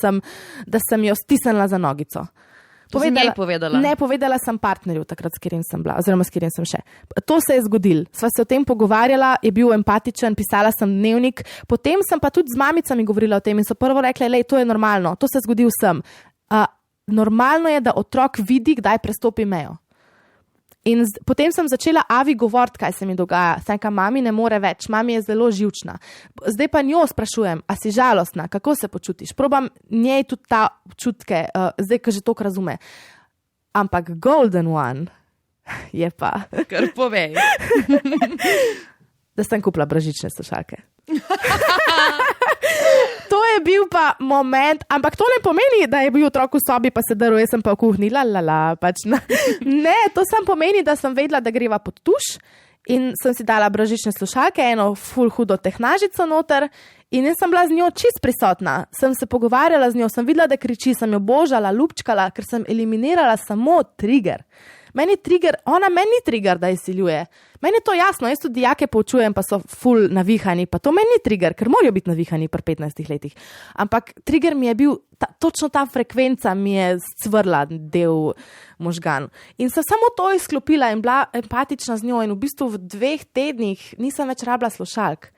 [SPEAKER 1] sem jo stisnila za nogico. Ne, povedala sem partnerju takrat, s katerim sem bila, oziroma s katerim sem še. To se je zgodilo. Sva se o tem pogovarjala, je bil empatičen, pisala sem dnevnik, potem sem pa tudi z mamicami govorila o tem in so prvo rekli, lej, to je normalno, to se zgodi vsem. Normalno je, da otrok vidi, kdaj prestopi mejo. In potem sem začela Avi govoriti, kaj se mi dogaja. Sanka, mami ne more več, mami je zelo živčna. Zdaj pa njo sprašujem, a si žalostna, kako se počutiš? Probam njej tudi ta občutke, zdaj, ko že toliko razume. Ampak golden one je pa...
[SPEAKER 2] Kar povej.
[SPEAKER 1] Da sem kupila bržične slušalke. To je bil pa moment, ampak to ne pomeni, da je bil otrok v sobi, pa se drl, jaz sem pa v kuhni, pač ne, to samo pomeni, da sem vedela, da greva pod tuš In sem si dala brezžične slušalke, eno ful hudo tehnažico noter in jaz sem bila z njo čist prisotna. Sem se pogovarjala z njo, sem videla, da kriči, sem jo božala, lupčkala, ker sem eliminirala samo trigger. Meni ni trigger, da izsiljuje. Meni je to jasno, jaz tudi dijake poučujem, pa so ful navihani, pa to meni ni trigger, ker morajo biti navihani pri 15 letih. Ampak trigger mi je bil, točno ta frekvenca mi je cvrla del možgan. In sem samo to izklopila in bila empatična z njo in v bistvu v 2 tednih nisem več rabila slušalk.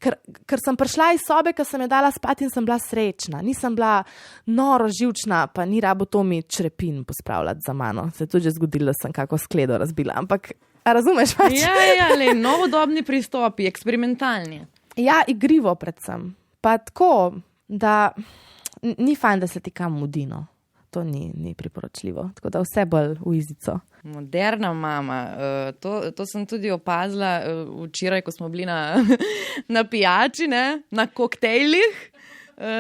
[SPEAKER 1] Ker sem prišla iz sobe, ker sem jo dala spati in sem bila srečna. Nisem bila noro živčna, pa ni rabo to mi črepin pospravljati za mano. Se je tudi že zgodilo, da sem kako skledo razbila. Ampak, a razumeš pač?
[SPEAKER 2] Ja, novodobni pristopi, eksperimentalni.
[SPEAKER 1] Ja, igrivo predvsem. Pa tako, da ni fajn, da se ti kam mudi, no. To ni priporočljivo. Tako da vse bolj v izico.
[SPEAKER 2] Moderna mama. To sem tudi opazila včeraj, ko smo bili na pijači, ne? Na koktejlih.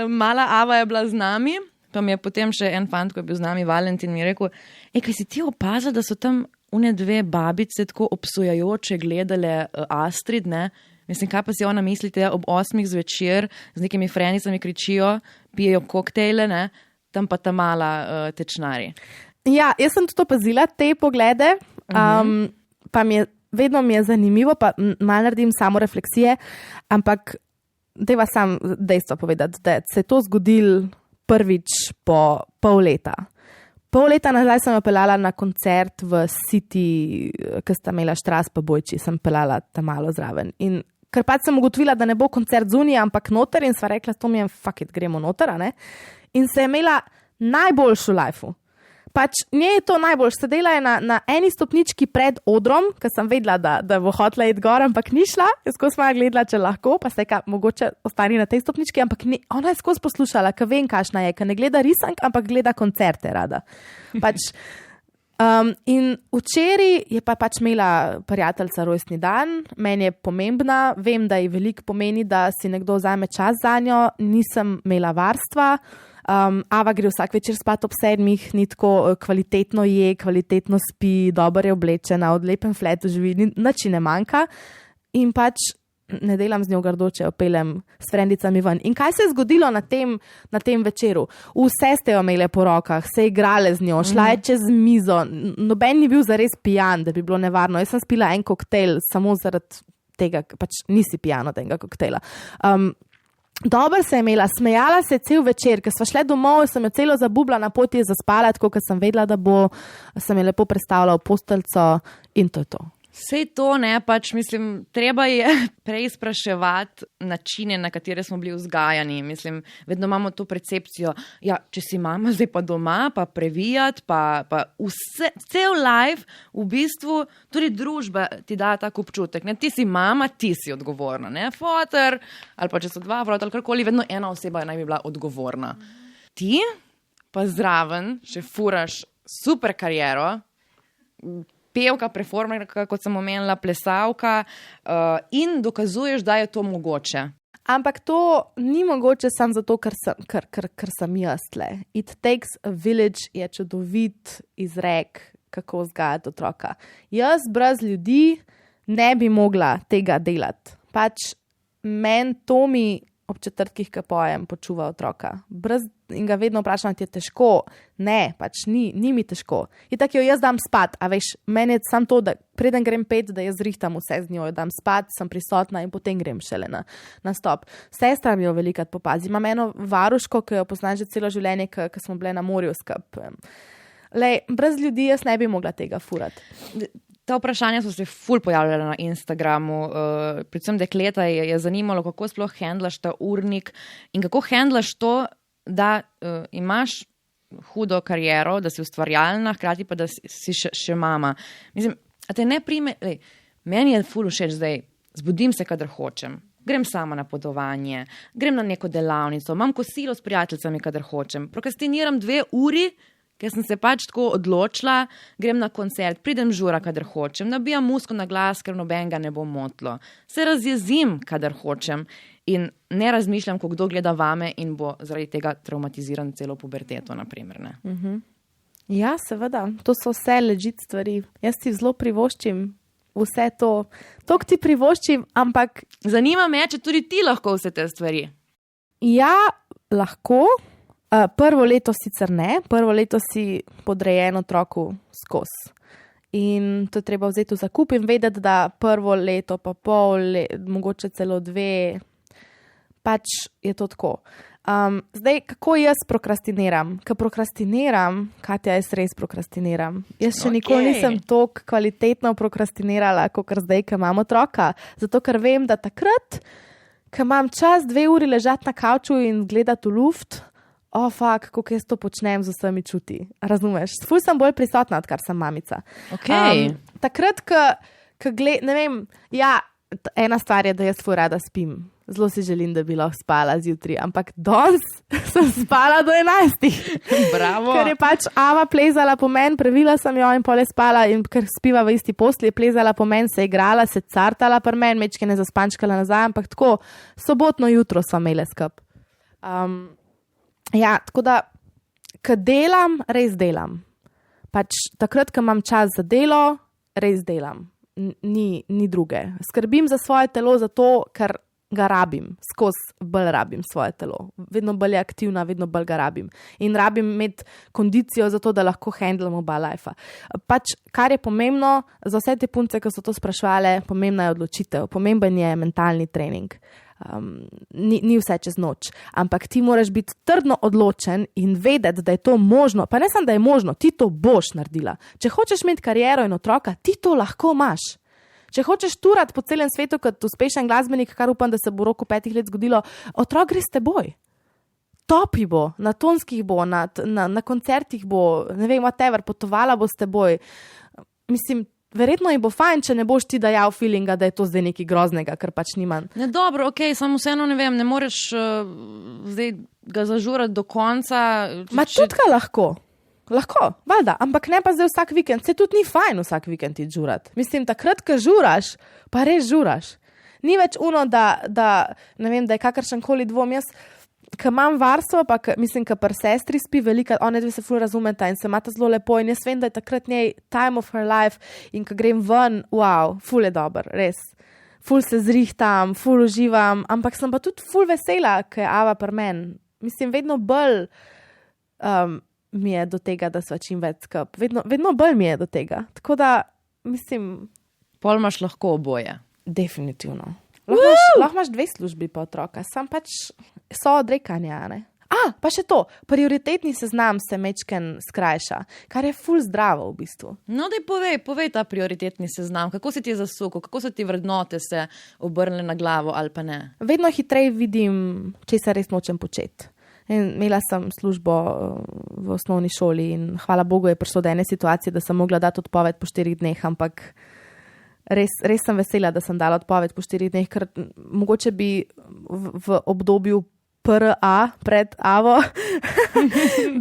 [SPEAKER 2] Mala Ava je bila z nami, pa mi je potem še en fant, ko je bil z nami, Valentin, mi je rekel, kaj si ti opazila, da so tam une 2 babice tako obsojajoče gledale Astrid, ne? Mislim, kaj pa si ona mislite, ob 8 zvečer z nekimi frenicami kričijo, pijejo koktejle, ne? Tam pa ta mala tečnari. Ja,
[SPEAKER 1] jaz sem tudi opazila te poglede, pa vedno mi je zanimivo, pa malo naredim samo refleksije, ampak dajva sam dejstvo povedati, da se je to zgodilo prvič po pol leta. Pol leta nazaj sem jo peljala na koncert v City, ki sta imela Štras pa Bojči, sem peljala tam malo zraven. In ker pač sem ugotovila, da ne bo koncert zunija, ampak noter in sva rekla, to mi je fuck it, gremo noter, ne? In se je imela najboljšo lifeu. Pač nje je to najboljš. Sedela je na eni stopnički pred odrom, ker sem vedela, da bo hotela iti gor, ampak ni šla. Jaz skozi sva gledala, če lahko, pa se je mogoče ostani na tej stopnički, ampak ona je skozi poslušala, ker vem, kakšna je, ker ne gleda risank, ampak gleda koncerte rada. Pač, in včeraj je pač imela prijateljica rojstni dan, meni je pomembna, vem, da ji veliko pomeni, da si nekdo vzame čas za njo, nisem imela varstva. Ava gre vsak večer spat ob 7, ni tako kvalitetno je, kvalitetno spi, dobro je oblečena, od lepem fletu živi, nič ne manjka in pač ne delam z njo grdoče, jo peljem s frendicami ven. In kaj se je zgodilo na tem večeru? Vse ste jo imele po rokah, se igrale z njo, šla je čez mizo, noben ni bil zares pijan, da bi bilo nevarno. Jaz sem spila en koktejl samo zaradi tega, pač nisi pijan od enega koktejla. Dobro se je imela, smejala se cel večer, ker sva šle domov, sem jo celo zabubla na poti zaspala, tako ker sem vedela, da bo, sem jo lepo predstavila v posteljico in to je to.
[SPEAKER 2] Sej to, ne, pač mislim, treba je preizpraševati načine, na katere smo bili vzgajani. Mislim, vedno imamo to percepcijo, ja, če si mama zdaj pa doma, pa previjati, pa vse, cel life, v bistvu, tudi družba ti da tak občutek, ne, ti si mama, ti si odgovorna, ne, foter, ali pa če so 2 vrata, ali karkoli, vedno ena oseba naj bi bila odgovorna. Ti pa zraven še furaš super kariero, pevka, performerka, kot sem omenila, plesavka in dokazuješ, da je to mogoče.
[SPEAKER 1] Ampak to ni mogoče samo zato, ker sem jaz tle. It takes a village je čudovit izrek, kako vzgajati otroka. Jaz brez ljudi ne bi mogla tega delati. Pač meni to mi ob četrtkih, ko pojem, počuva otroka. In ga vedno vprašam, ti je težko. Ne, pač ni mi težko. In tako jo jaz dam spat, a veš, meni je samo to, da preden grem pet, da jaz rihtam vse z njo, jo dam spat, sem prisotna in potem grem šele na stop. Sestra mi jo velikrat popazi. Imam eno varuško, ki jo poznam že celo življenje, ki smo bile na morju skupaj. Lej, brez ljudi jaz ne bi mogla tega furati.
[SPEAKER 2] Ta vprašanja so se ful pojavljala na Instagramu, predvsem dekleta je zanimalo, kako sploh handlaš ta urnik in kako handlaš to, da imaš hudo kariero, da si ustvarjalna, hkrati pa da si še mama. Mislim, a te ne prime, meni je ful všeč zdaj, zbudim se, kadar hočem. Grem sama na potovanje, grem na neko delavnico, imam kosilo s prijateljicami, kadar hočem. Prokrastiniram 2 uri, ker sem se pač tako odločila, grem na koncert, pridem žura, kadar hočem, nabijam musko na glas, ker nobenega ne bo motlo. Se razjezim, kadar hočem in ne razmišljam, ko kdo gleda vame in bo zaradi tega traumatiziran celo puberteto, naprimer. Ne?
[SPEAKER 1] Ja, seveda, to so vse legit stvari. Jaz si zelo privoščim vse to ti privoščim, ampak.
[SPEAKER 2] Zanima me, če tudi ti lahko vse te stvari.
[SPEAKER 1] Ja, lahko. Prvo leto sicer ne, prvo leto si podrejen otroku skozi. In to je treba vzeti v zakup in vedeti, da prvo leto, pa pol, mogoče celo 2, pač je to tako. Zdaj, kako jaz prokrastiniram? Ko prokrastiniram, Katja, jaz res prokrastiniram. Jaz še nikoli nisem toliko kvalitetno prokrastinirala, kot zdaj, ko imam otroka. Zato, ker vem, da takrat, ko imam čas 2 uri ležati na kavču in gledati v luft, kako jaz to počnem z vsemi čuti. Razumeš? Ful sem bolj prisotna, odkar sem mamica. Takrat, ko ne vem, ena stvar je, da jaz ful rada spim. Zelo si želim, da bi lahko spala zjutraj, ampak danes sem spala do 11.
[SPEAKER 2] Bravo.
[SPEAKER 1] Ker je pač Ava plezala po meni, previla sem jo in pole spala in ker spiva v isti posli, je plezala po meni, se igrala, se cartala pri meni, mečke ne zaspančkala nazaj, ampak tako, sobotno jutro sva imele skup. Tako da, ko delam, res delam. Pač takrat, ko imam čas za delo, res delam. Ni druge. Skrbim za svoje telo zato, ker ga rabim. Skozi bolj rabim svoje telo. Vedno bolj je aktivna, vedno bolj ga rabim. In rabim imeti kondicijo za to, da lahko handlam oba lifea. Pač, kar je pomembno, za vse te punce, ki so to sprašvale, pomembna je odločitev. Pomemben je mentalni trening. Ni vse čez noč, ampak ti moraš biti trdno odločen in vedeti, da je to možno, pa ne samo, da je možno, ti to boš naredila. Če hočeš imeti kariero in otroka, ti to lahko imaš. Če hočeš turati po celem svetu kot uspešen glasbenik, kar upam, da se bo v roku 5 let zgodilo, otrok gre s teboj. Topi bo, na tonskih bo, na koncertih bo, ne vem, whatever, potovala bo s teboj. Mislim, verjetno ji bo fajn, če ne boš ti dajal feelinga, da je to zdaj nekaj groznega, ker pač nimam.
[SPEAKER 2] Ne, dobro, samo vseeno ne vem, ne moreš zdaj ga zažurati do konca.
[SPEAKER 1] Tudi ga lahko, valjda, ampak ne pa zdaj vsak vikend, se tudi ni fajn vsak vikend ti žurati. Mislim, takrat, ko žuraš, pa res žuraš. Ni več da ne vem, da je kakršenkoli dvom. Jaz, ko imam varstvo, pa mislim, ko pri sestri spi velika, one dve se ful razumeta in se imata zelo lepo in jaz vem, da je takrat njej time of her life in ko grem ven, ful je dober, res. Ful se zrihtam, ful uživam, ampak sem pa tudi ful vesela, ko je Ava pri meni. Mislim, vedno bolj mi je do tega, da sva čim več skup. Vedno bolj mi je do tega. Tako da, mislim...
[SPEAKER 2] Pol imaš lahko oboje.
[SPEAKER 1] Definitivno. Lahko imaš 2 službi pa otroka, sam pač so odrekanja, ne? Pa še to, prioritetni seznam se mečken skrajša, kar je ful zdravo v bistvu.
[SPEAKER 2] No, daj povej ta prioritetni seznam, kako se ti je zasukal, kako so ti vrednote se obrnile na glavo ali pa ne?
[SPEAKER 1] Vedno hitreje vidim, česa res nočem početi. Imela sem službo v osnovni šoli in hvala Bogu je prišlo do ene situacije, da sem mogla dati odpoved po 4 dneh, ampak res sem vesela, da sem dala odpoved po 4 dneh, ker mogoče bi v obdobju PRA pred Avo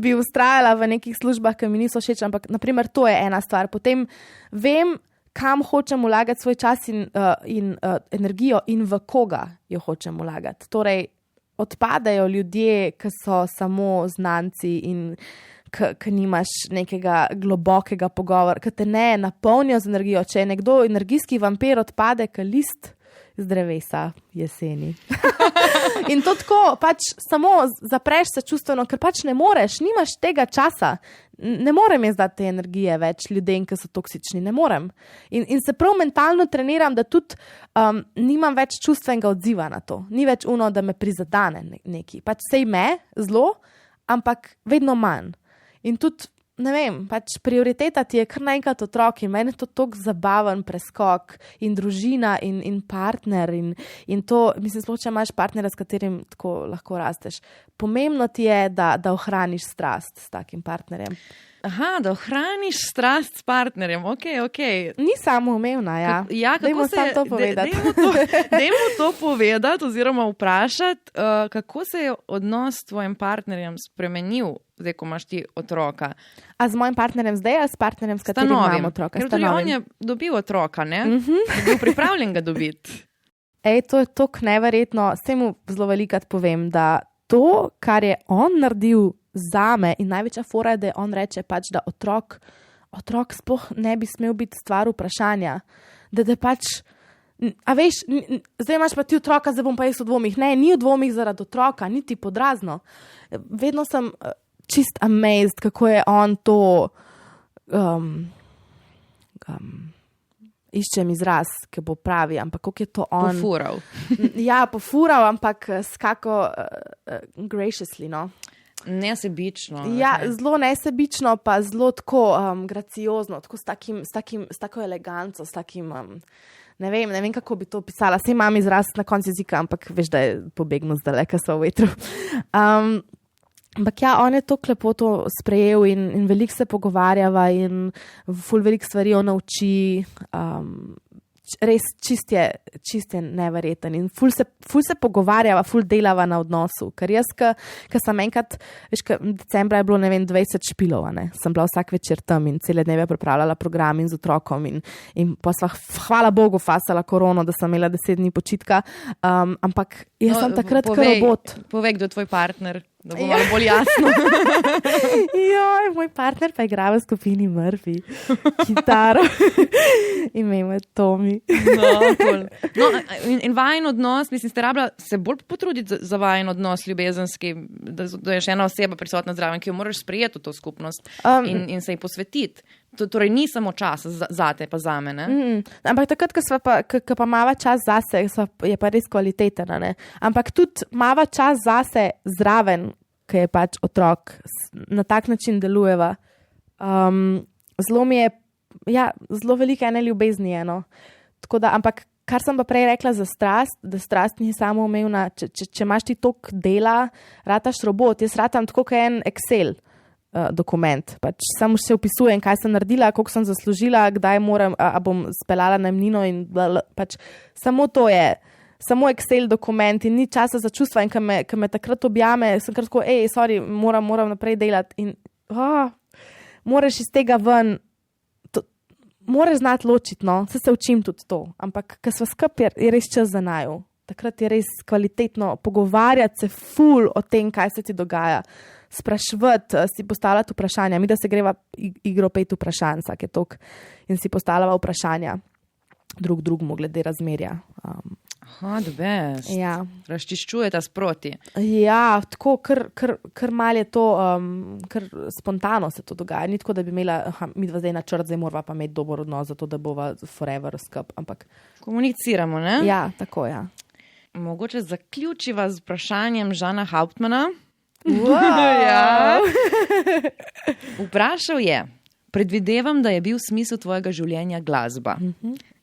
[SPEAKER 1] bi ustrajala v nekih službah, ki mi niso všeč, ampak naprimer to je ena stvar. Potem vem, kam hočem vlagati svoj čas in energijo in v koga jo hočem vlagati. Torej, odpadajo ljudje, ki so samo znanci in ki nimaš nekega globokega pogovora, ki te ne napolnijo z energijo. Če je nekdo energijski vampir, odpade ka list z drevesa jeseni. In to tako, pač samo zapreš se čustveno, ker pač ne moreš, nimaš tega časa. Ne morem jaz dati te energije več ljudem, ki so toksični, ne morem. In se prav mentalno treniram, da tudi nimam več čustvenega odziva na to. Ni več da me prizadane neki. Pač sej me zelo, ampak vedno manj. In tudi, ne vem, pač prioriteta ti je kar naenkrat otrok in meni je to tako zabaven preskok in družina in partner in to, mislim, sploh če imaš partnera, s katerim tako lahko rasteš. Pomembno ti je, da ohraniš strast s takim partnerjem.
[SPEAKER 2] Aha, da ohraniš strast s partnerjem, ok.
[SPEAKER 1] Ni samoumevna, ja. Dajmo samo to povedati.
[SPEAKER 2] Dajmo to povedati oziroma vprašati, kako se je odnos s tvojim partnerjem spremenil, zdaj, ko imaš ti otroka.
[SPEAKER 1] A z mojim partnerjem zdaj, ali s partnerjem, s katerim imam otroka?
[SPEAKER 2] Ker tudi on je dobil otroka, ne? Je bil pripravljen ga dobiti.
[SPEAKER 1] To je tako neverjetno. Vse mu zelo velikrat povem, da to, kar je on naredil zame in največja fora je, da on reče pač, da otrok sploh ne bi smel biti stvar vprašanja. da pač, a veš, zdaj imaš pa ti otroka, zdaj bom pa jaz v dvomih. Ne, ni v dvomih zaradi otroka, niti podrazno. Vedno sem čist amazed, kako je on to, iščem izraz, ki bo pravi, ampak kako je to on.
[SPEAKER 2] Pofural.
[SPEAKER 1] Ja, pofural, ampak skako graciously, no.
[SPEAKER 2] Nesebično.
[SPEAKER 1] Ja, zelo nesebično, pa zelo tako graciozno, tako s tako eleganco, s takim, ne vem, kako bi to pisala. Saj imam izraz na koncu jezika, ampak veš, da je pobegnil zdaj, ko so v vetru. Ampak ja, on je to klepoto sprejel in veliko se pogovarjava in ful veliko stvari on nauči. Res čist je neverjeten in ful se pogovarjava, ful delava na odnosu, ker jaz, ko sem enkrat, veš, decembra je bilo, 20 špilov, sem bila vsak večer tam in cele dneve pripravljala program in z otrokom in pa sva, hvala Bogu, fasala korono, da sem imela 10 dni počitka, ampak jaz sem takrat kot robot.
[SPEAKER 2] Povej, kdo je tvoj partner, da bo malo bolj jasno.
[SPEAKER 1] Joj, moj partner pa igra v skupini Murphy, kitaro. Ime je Tomi.
[SPEAKER 2] In vajen odnos, mislim, ste rabila se bolj potruditi za vajen odnos ljubezenski, da je še ena oseba prisotna zraven, ki jo moraš sprejeti v to skupnost in se ji posvetiti. Torej ni samo čas zate pa zame, ne?
[SPEAKER 1] Ampak takrat, ko pa mava čas zase, je pa res kvaliteten, ne? Ampak tudi mava čas zase zraven, ko je pač otrok, na tak način delujeva. Zelo mi je, ja, zelo veliko ene ljubezni je, no. Tako da, ampak kar sem pa prej rekla za strast, da strast ni samo umevna, če imaš ti toliko dela, rataš robot, jaz ratam tako kot en Excel dokument, pač samo še opisujem, kaj sem naredila, koliko sem zaslužila, kdaj moram, a bom speljala najemnino in pač samo to je, samo Excel dokument in ni časa za čustva in ko me takrat objame, sem kar tako, sorry, moram naprej delati in moraš iz tega ven, moraš znati ločiti, no, se učim tudi to, ampak ko sva skupaj, je res čas za naju, takrat je res kvalitetno pogovarjati se ful o tem, kaj se ti dogaja, sprašvati, si postavljati vprašanja, mi da se greva igro 5 vprašanj vsake tok in si postavljava vprašanja drugmu glede razmerja.
[SPEAKER 2] The best.
[SPEAKER 1] Ja.
[SPEAKER 2] Razčiščujeta sproti.
[SPEAKER 1] Ja, tako, kar mal je to, kar spontano se to dogaja. Ni tako, da bi imela, midva zdaj načrt, zdaj morava pa imeti dober odnos, zato da bova forever skup, ampak...
[SPEAKER 2] Komuniciramo, ne?
[SPEAKER 1] Ja, tako, ja.
[SPEAKER 2] Mogoče zaključiva z vprašanjem Žana Hauptmana.
[SPEAKER 1] Wow.
[SPEAKER 2] Ja. Vprašal je, predvidevam, da je bil smisel tvojega življenja glasba.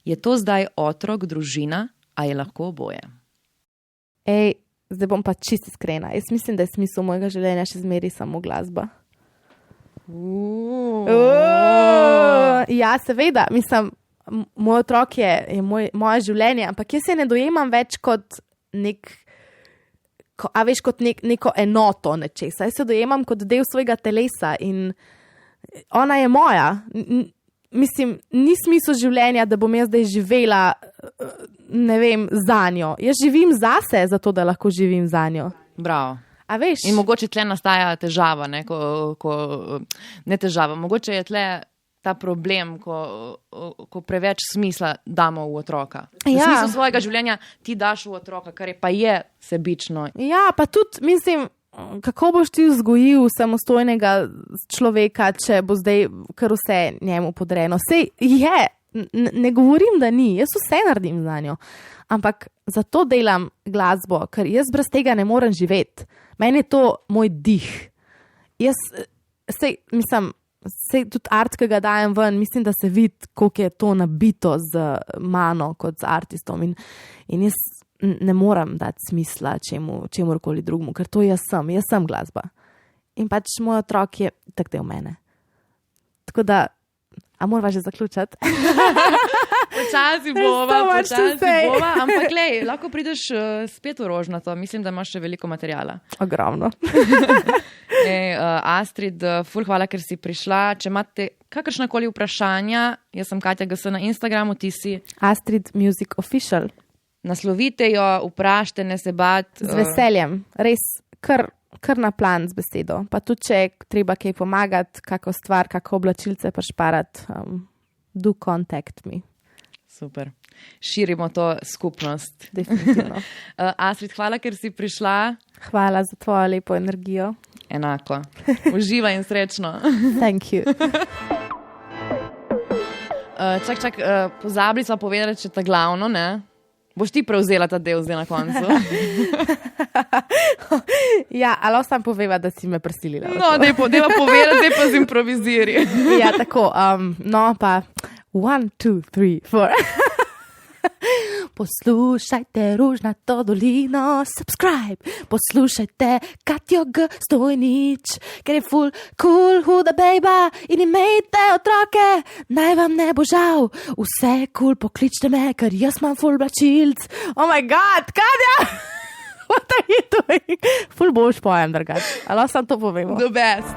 [SPEAKER 2] Je to zdaj otrok, družina, a je lahko oboje?
[SPEAKER 1] Zdaj bom pa čisto iskrena. Jaz mislim, da je smisel mojega življenja še zmeri samo glasba. Ja, seveda, mislim, moj otrok je moje življenje, ampak jaz se ne dojemam več kot kot neko enoto nečesa. Jaz se dojemam kot del svojega telesa in ona je moja. Mislim, ni smisel življenja, da bom jaz zdaj živela, ne vem, za njo. Jaz živim zase, zato da lahko živim za njo.
[SPEAKER 2] Bravo.
[SPEAKER 1] A veš?
[SPEAKER 2] In mogoče tle nastaja težava, ne, ne težava, mogoče je tle ta problem, ko preveč smisla damo v otroka.
[SPEAKER 1] Ja.
[SPEAKER 2] Smisel svojega življenja ti daš v otroka, kar je pa je sebično.
[SPEAKER 1] Ja, pa tudi, mislim, kako boš ti vzgojil samostojnega človeka, če bo zdaj kar vse njemu podrejeno. Sej je, ne govorim, da ni, jaz vse naredim za njo, ampak zato delam glasbo, ker jaz brez tega ne morem živeti. Meni je to moj dih. Jaz, sej tudi art, ki ga dajem ven, mislim, da se vidi, koliko je to nabito z mano kot z artistom in jaz ne moram dati smisla čemurkoli drugmu, ker to jaz sem glasba. In pač moj otrok je tak del mene. Tako da, a morava že zaključati?
[SPEAKER 2] Počasi bova, ampak glej, lahko prideš spet v Rožnato, mislim, da imaš še veliko materijala.
[SPEAKER 1] Ogromno.
[SPEAKER 2] Astrid, ful hvala, ker si prišla. Če imate kakršnakoli vprašanja, jaz sem Katja GS na Instagramu, ti si
[SPEAKER 1] Astrid Music Official.
[SPEAKER 2] Naslovite jo, vprašajte, ne se bat.
[SPEAKER 1] Z veseljem, res kar na plan z besedo. Pa tudi, če je treba kaj pomagati, kako stvar, kako oblačilce pa šparati, do contact me.
[SPEAKER 2] Super. Širimo to skupnost.
[SPEAKER 1] Definitivno.
[SPEAKER 2] Astrid, hvala, ker si prišla.
[SPEAKER 1] Hvala za tvojo lepo energijo.
[SPEAKER 2] Enako. Uživa in srečno.
[SPEAKER 1] Thank you.
[SPEAKER 2] Čak, pozabili smo povedati, če ta glavno, ne? Boš ti prevzela ta del zdaj na koncu?
[SPEAKER 1] Ja, ali ostam poveva, da si me prisilila.
[SPEAKER 2] No, deva povedati, zdaj pa z improviziri.
[SPEAKER 1] Ja, tako, no pa 1, 2, 3, 4. Poslušajte Rožnato dolino, subscribe. Poslušajte Katjo G. Stojnič, ker je ful cool, huda bejba in imejte otroke. Naj vam ne bo žal, vse cool, pokličte me, ker jaz imam ful bračilc. Oh my god, Katja! What are you doing? Ful boš pojem, drugač. Ali sam to povemo?
[SPEAKER 2] The best.